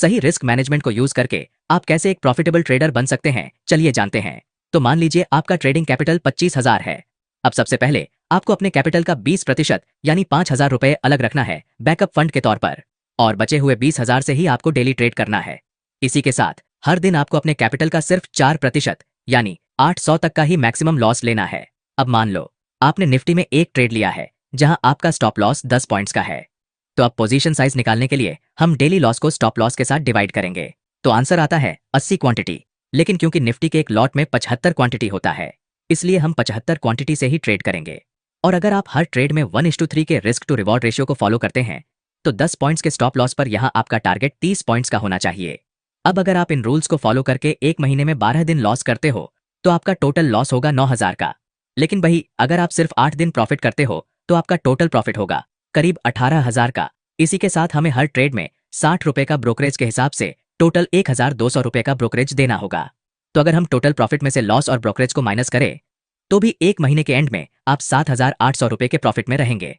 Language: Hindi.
सही रिस्क मैनेजमेंट को यूज करके आप कैसे एक प्रॉफिटेबल ट्रेडर बन सकते हैं, चलिए जानते हैं। तो मान लीजिए आपका ट्रेडिंग कैपिटल 25,000 है। अब सबसे पहले आपको अपने कैपिटल का 20% यानी 5,000 रुपए अलग रखना है बैकअप फंड के तौर पर, और बचे हुए 20,000 से ही आपको डेली ट्रेड करना है। इसी के साथ हर दिन आपको अपने कैपिटल का सिर्फ 4% यानी 800 तक का ही मैक्सिमम लॉस लेना है। अब मान लो आपने निफ्टी में एक ट्रेड लिया है जहां आपका स्टॉप लॉस 10 पॉइंट्स का है। तो अब पोजीशन साइज निकालने के लिए हम डेली लॉस को स्टॉप लॉस के साथ डिवाइड करेंगे। तो आंसर आता है 80 क्वांटिटी। लेकिन क्योंकि निफ्टी के एक लॉट में 75 क्वांटिटी होता है, इसलिए हम 75 क्वांटिटी से ही ट्रेड करेंगे। और अगर आप हर ट्रेड में 1:3 के रिस्क टू रिवॉर्ड रेशियो को फॉलो करते हैं तो 10 पॉइंट्स के स्टॉप लॉस पर यहां आपका टारगेट 30 पॉइंट्स का होना चाहिए। अब अगर आप इन रूल्स को फॉलो करके एक महीने में 12 दिन लॉस करते हो तो आपका टोटल लॉस होगा 9,000 का। लेकिन वही अगर आप सिर्फ 8 दिन प्रॉफिट करते हो तो आपका टोटल प्रॉफिट होगा करीब 18,000 का। इसी के साथ हमें हर ट्रेड में 60 रुपए का ब्रोकरेज के हिसाब से टोटल 1,200 रुपए का ब्रोकरेज देना होगा। तो अगर हम टोटल प्रॉफिट में से लॉस और ब्रोकरेज को माइनस करें तो भी एक महीने के एंड में आप 7,800 रुपए के प्रॉफिट में रहेंगे।